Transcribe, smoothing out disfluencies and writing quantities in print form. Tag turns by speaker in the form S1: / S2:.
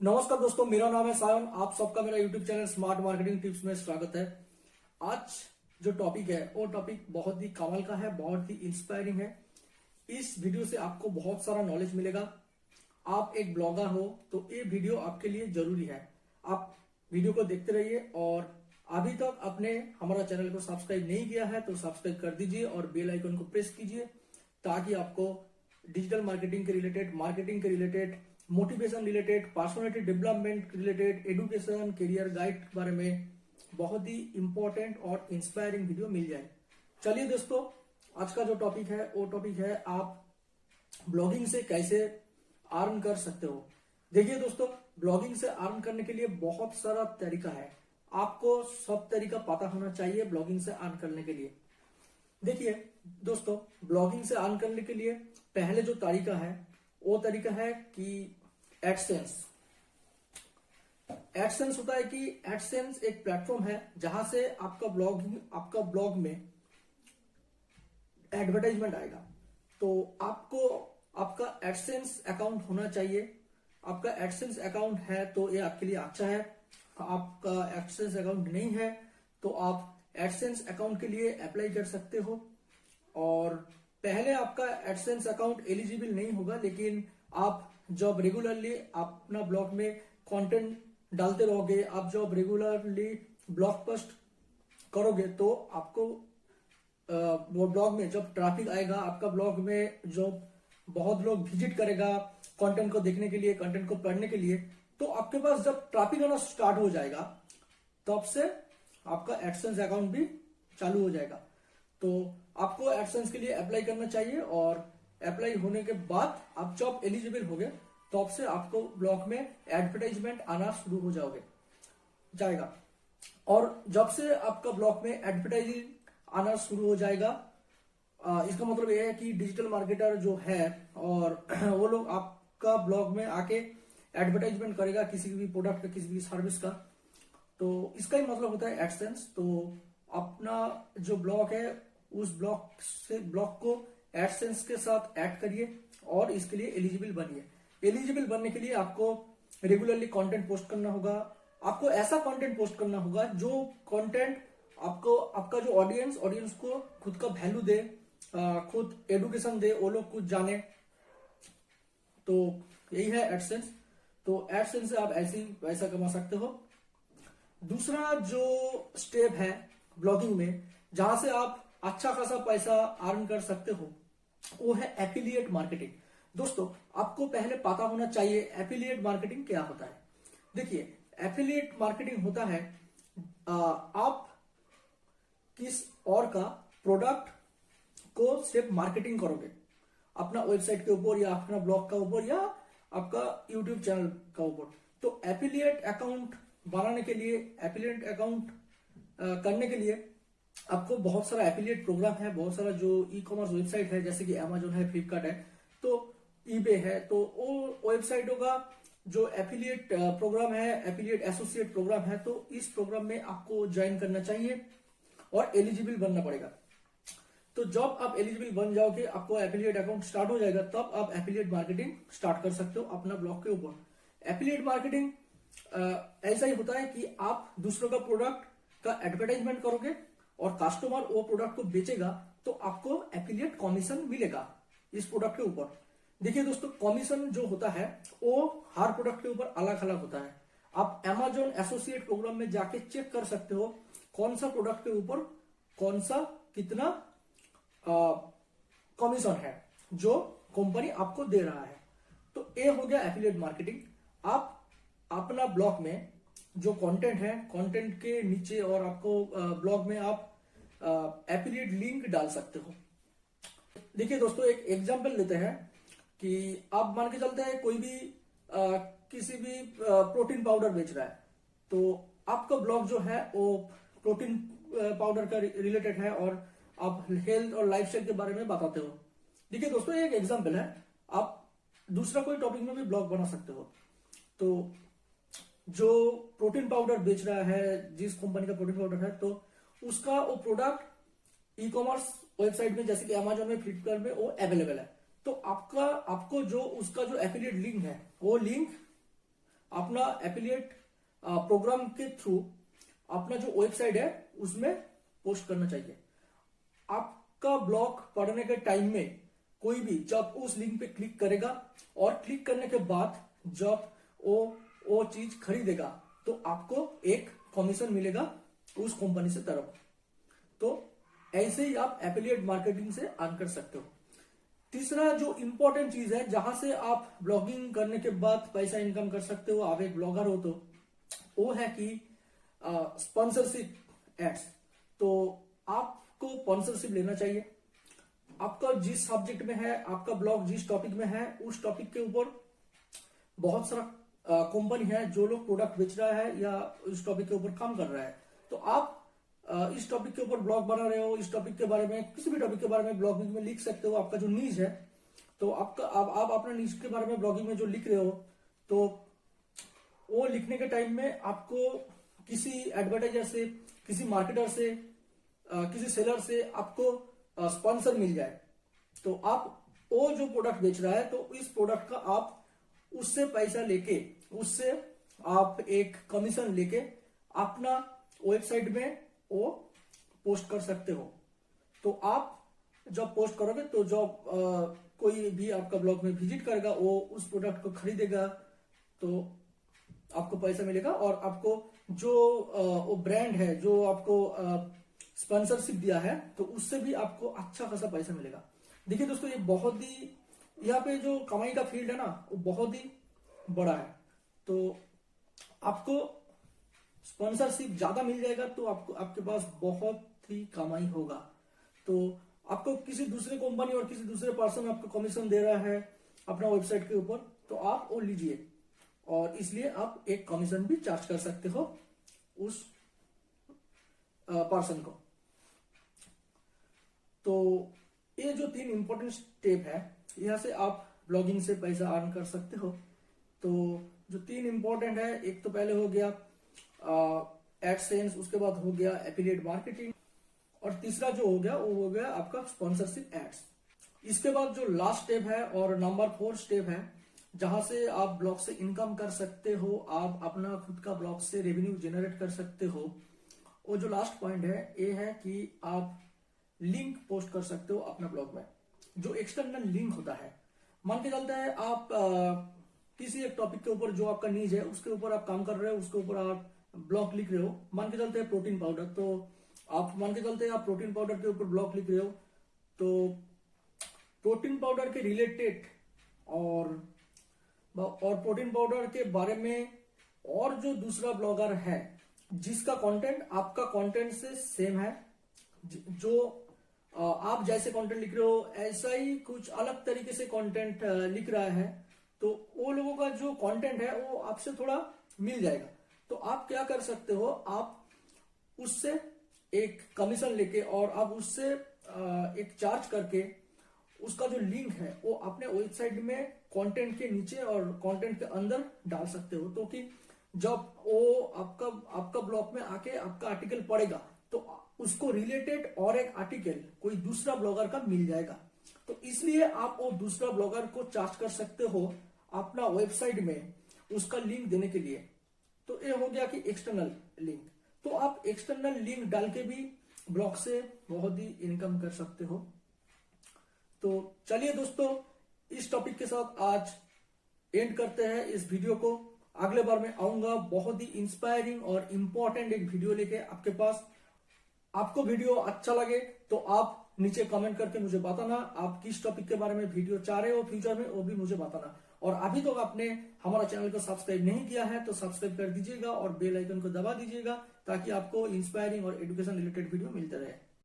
S1: नमस्कार दोस्तों, मेरा नाम है सायन। आप सबका मेरा YouTube channel smart marketing tips में स्वागत है। आज जो टॉपिक है वो टॉपिक बहुत ही कमाल का है, बहुत ही इंस्पायरिंग है। इस वीडियो से आपको बहुत सारा नॉलेज मिलेगा। आप एक ब्लॉगर हो तो ये वीडियो आपके लिए जरूरी है। आप वीडियो को देखते रहिए और अभी तक आपने हमारा चैनल को सब्सक्राइब नहीं किया है तो सब्सक्राइब कर दीजिए और बेल आइकन को प्रेस कीजिए ताकि आपको डिजिटल मार्केटिंग के related motivation related, personality development related, education, career guide के बारे में बहुत ही इंपॉर्टेंट और इंस्पायरिंग वीडियो मिल जाए। चलिए दोस्तों, आज का जो टॉपिक है वो टॉपिक है आप ब्लॉगिंग से कैसे अर्न कर सकते हो। देखिए दोस्तों, ब्लॉगिंग से अर्न करने के लिए बहुत सारा तरीका है। आपको सब तरीका पता होना चाहिए ब्लॉगिंग से अर्न करने के लिए। देखिए दोस्तों, ब्लॉगिंग से अर्न करने के लिए पहले जो तरीका है वो तरीका है कि एडसेंस। एडसेंस होता है कि एडसेंस एक प्लेटफॉर्म है जहां से आपका ब्लॉग में एडवर्टाइजमेंट आएगा। तो आपको आपका एडसेंस अकाउंट होना चाहिए। आपका एडसेंस अकाउंट है तो ये आपके लिए अच्छा है। आपका एडसेंस अकाउंट नहीं है तो आप एडसेंस अकाउंट के लिए अप्लाई कर सकते हो। और पहले आपका एडसेंस अकाउंट एलिजिबल नहीं होगा, लेकिन आप जब रेगुलरली अपना ब्लॉग में कंटेंट डालते रहोगे, आप जब रेगुलरली ब्लॉग पोस्ट करोगे तो आपको वो ब्लॉग में जब ट्रैफिक आएगा, आपका ब्लॉग में जो बहुत लोग विजिट करेगा कंटेंट को देखने के लिए, कंटेंट को पढ़ने के लिए, तो आपके पास जब ट्रैफिक आना स्टार्ट हो जाएगा तब से आपका एडसेंस अकाउंट भी चालू हो जाएगा। तो आपको एडसेंस के लिए अप्लाई करना चाहिए और अप्लाई होने के बाद आप जब एलिजिबल हो गए तब से आपको ब्लॉग में एडवर्टाइजमेंट आना शुरू हो जाएगा। और जब से आपका ब्लॉग में एडवर्टाइजिंग आना शुरू हो जाएगा, इसका मतलब यह है कि डिजिटल मार्केटर जो है और वो लोग आपका ब्लॉग में आके एडवर्टाइजमेंट करेगा किसी भी प्रोडक्ट का, किसी भी सर्विस का। तो इसका ही मतलब होता है एडसेंस। तो अपना जो ब्लॉग है उस ब्लॉग को एडसेंस के साथ ऐड करिए और इसके लिए एलिजिबल बनिए। एलिजिबल बनने के लिए आपको रेगुलरली कंटेंट पोस्ट करना होगा। आपको ऐसा कंटेंट पोस्ट करना होगा जो कंटेंट आपका जो ऑडियंस को खुद का वैल्यू दे, खुद एडुकेशन दे, वो लोग कुछ जाने। तो यही है एडसेंस। तो एडसेंस से आप ऐसे पैसा कमा सकते हो। दूसरा जो स्टेप है ब्लॉगिंग में जहां से आप अच्छा खासा पैसा अर्न कर सकते हो वो है एफिलिएट मार्केटिंग। दोस्तों, आपको पहले पता होना चाहिए एफिलिएट मार्केटिंग क्या होता है। देखिए, एफिलिएट मार्केटिंग होता है आप किस और का प्रोडक्ट को सिर्फ मार्केटिंग करोगे अपना वेबसाइट के ऊपर या अपना ब्लॉग का ऊपर या आपका यूट्यूब चैनल का ऊपर। तो एफिलिएट अकाउंट बनाने के लिए, एफिलिएट अकाउंट करने के लिए आपको बहुत सारा एफिलिएट प्रोग्राम है, बहुत सारा जो ई कॉमर्स वेबसाइट है जैसे कि अमेजोन है, फ्लिपकार्ट है, तो ईबे है, तो वो वेबसाइटों का जो एफिलिएट प्रोग्राम है, एफिलिएट एसोसिएट प्रोग्राम है, तो इस प्रोग्राम में आपको ज्वाइन करना चाहिए और एलिजिबल बनना पड़ेगा। तो जब आप एलिजिबल बन जाओगे, आपको एफिलिएट अकाउंट स्टार्ट हो जाएगा, तब आप एफिलिएट मार्केटिंग स्टार्ट कर सकते हो अपना ब्लॉग के ऊपर। एफिलिएट मार्केटिंग ऐसा ही होता है कि आप दूसरों का प्रोडक्ट का एडवर्टाइजमेंट करोगे और कस्टमर वो प्रोडक्ट को बेचेगा तो आपको एफिलिएट कमीशन मिलेगा इस प्रोडक्ट के ऊपर। देखिए दोस्तों, कमीशन जो होता है वो हर प्रोडक्ट के ऊपर अलग अलग होता है। आप अमेजोन एसोसिएट प्रोग्राम में जाके चेक कर सकते हो कौन सा प्रोडक्ट के ऊपर कौन सा कितना कमीशन है जो कंपनी आपको दे रहा है। तो ये हो गया एफिलिएट मार्केटिंग। आप अपना ब्लॉग में जो कंटेंट है, कंटेंट के नीचे और आपको ब्लॉग में आप एफिलिएट लिंक डाल सकते हो। देखिए दोस्तों, एक एग्जांपल लेते हैं कि आप मान के चलते हैं कोई भी किसी भी प्रोटीन पाउडर बेच रहा है, तो आपका ब्लॉग जो है वो प्रोटीन पाउडर का रिलेटेड है और आप हेल्थ और लाइफस्टाइल के बारे में बताते हो। देखिए दोस्तों, एक एग्जांपल है, आप दूसरा कोई टॉपिक में भी ब्लॉग बना सकते हो। तो जो प्रोटीन पाउडर बेच रहा है, जिस कंपनी का प्रोटीन पाउडर है, तो उसका वो प्रोडक्ट ई कॉमर्स वेबसाइट में जैसे कि अमेजोन में, फ्लिपकार्ट में वो अवेलेबल है। तो आपको जो उसका जो एफिलिएट लिंक है वो लिंक अपना एफिलिएट प्रोग्राम के थ्रू अपना जो वेबसाइट है उसमें पोस्ट करना चाहिए। आपका ब्लॉग पढ़ने के टाइम में कोई भी जब उस लिंक पे क्लिक करेगा और क्लिक करने के बाद जब वो चीज खरीदेगा तो आपको एक कमीशन मिलेगा उस कंपनी से तरफ। तो ऐसे ही आप एफिलिएट मार्केटिंग से अर्न कर सकते हो। तीसरा जो इंपॉर्टेंट चीज है जहां से आप ब्लॉगिंग करने के बाद पैसा इनकम कर सकते हो, आप एक ब्लॉगर हो तो, वो है कि स्पॉन्सरशिप एड्स। तो आपको स्पॉन्सरशिप लेना चाहिए। आपका जिस सब्जेक्ट में है, आपका ब्लॉग जिस टॉपिक में है, उस टॉपिक के ऊपर बहुत सारा कंपनी है जो लोग प्रोडक्ट बेच रहा है या उस टॉपिक के ऊपर काम कर रहा है। तो आप इस टॉपिक के ऊपर ब्लॉग बना रहे हो, इस टॉपिक के बारे में, किसी भी टॉपिक के बारे में ब्लॉगिंग में लिख सकते हो। आपका जो नीज है, तो आपका आप अपना नीज के बारे में ब्लॉगिंग में जो लिख रहे हो, तो वो लिखने के टाइम में आपको किसी एडवर्टाइजर से, किसी मार्केटर से, किसी सेलर से आपको स्पॉन्सर मिल जाए, तो आप वो जो प्रोडक्ट बेच रहा है तो इस प्रोडक्ट का आप उससे पैसा लेके, उससे आप एक कमीशन लेके अपना वेबसाइट में वो पोस्ट कर सकते हो। तो आप जब पोस्ट करोगे तो जब कोई भी आपका ब्लॉग में विजिट करेगा, वो उस प्रोडक्ट को खरीदेगा तो आपको पैसा मिलेगा। और आपको जो वो ब्रांड है जो आपको स्पॉन्सरशिप दिया है, तो उससे भी आपको अच्छा खासा पैसा मिलेगा। देखिए दोस्तों, ये बहुत ही, यहाँ पे जो कमाई का फील्ड है ना, वो बहुत ही बड़ा है। तो आपको स्पॉन्सरशिप ज्यादा मिल जाएगा तो आपको, आपके पास बहुत ही कमाई होगा। तो आपको किसी दूसरे कंपनी और किसी दूसरे पर्सन आपको कमीशन दे रहा है अपना वेबसाइट के ऊपर, तो आप वो लीजिए, और इसलिए आप एक कमीशन भी चार्ज कर सकते हो उस पर्सन को। तो ये जो 3 इंपॉर्टेंट स्टेप है, यहां से आप ब्लॉगिंग से पैसा अर्न कर सकते हो। तो जो 3 इंपॉर्टेंट है, एक तो पहले हो गया एडसेंस, उसके बाद हो गया एफिलिएट मार्केटिंग, और तीसरा जो हो गया वो हो गया आपका स्पॉन्सरशिप एड्स। इसके बाद जो लास्ट स्टेप है और नंबर 4 स्टेप है, जहां से आप ब्लॉग से इनकम कर सकते हो, आप अपना खुद का ब्लॉग से रेवेन्यू जनरेट कर सकते हो। वो जो लास्ट पॉइंट है ये है कि आप लिंक पोस्ट कर सकते हो अपना ब्लॉग में, जो एक्सटर्नल लिंक होता है। मान के चलता है आप किसी एक टॉपिक के ऊपर जो आपका नीज है उसके ऊपर आप काम कर रहे हो, उसके ऊपर आप ब्लॉग लिख रहे हो। मान के चलते हैं प्रोटीन पाउडर, तो आप मान के चलते हैं आप प्रोटीन पाउडर के ऊपर ब्लॉग लिख रहे हो, तो प्रोटीन पाउडर के रिलेटेड और प्रोटीन पाउडर के बारे में और जो दूसरा ब्लॉगर है जिसका कंटेंट आपका कंटेंट से सेम है, जो आप जैसे कंटेंट लिख रहे हो ऐसा ही कुछ अलग तरीके से कंटेंट लिख रहा है, तो वो लोगों का जो कंटेंट है वो आपसे थोड़ा मिल जाएगा। तो आप क्या कर सकते हो, आप उससे एक कमीशन लेके और आप उससे एक चार्ज करके उसका जो लिंक है वो अपने वेबसाइट में कंटेंट के नीचे और कंटेंट के अंदर डाल सकते हो। तो कि जब वो आपका ब्लॉग में आके आपका आर्टिकल पढ़ेगा तो उसको रिलेटेड और एक आर्टिकल कोई दूसरा ब्लॉगर का मिल जाएगा। तो इसलिए आप वो दूसरा ब्लॉगर को चार्ज कर सकते हो अपना वेबसाइट में उसका लिंक देने के लिए। तो ये हो गया कि एक्सटर्नल लिंक। तो आप एक्सटर्नल लिंक डाल के भी ब्लॉग से बहुत ही इनकम कर सकते हो। तो चलिए दोस्तों, इस टॉपिक के साथ आज एंड करते हैं इस वीडियो को। अगले बार मैं आऊंगा बहुत ही इंस्पायरिंग और इंपॉर्टेंट एक वीडियो लेके आपके पास। आपको वीडियो अच्छा लगे तो आप नीचे कमेंट करके मुझे बताना आप किस टॉपिक के बारे में वीडियो चाह रहे हो फ्यूचर में, वो भी मुझे बताना। और अभी तो आपने हमारा चैनल को सब्सक्राइब नहीं किया है तो सब्सक्राइब कर दीजिएगा और बेल आइकन को दबा दीजिएगा ताकि आपको इंस्पायरिंग और एजुकेशन रिलेटेड वीडियो मिलते रहे।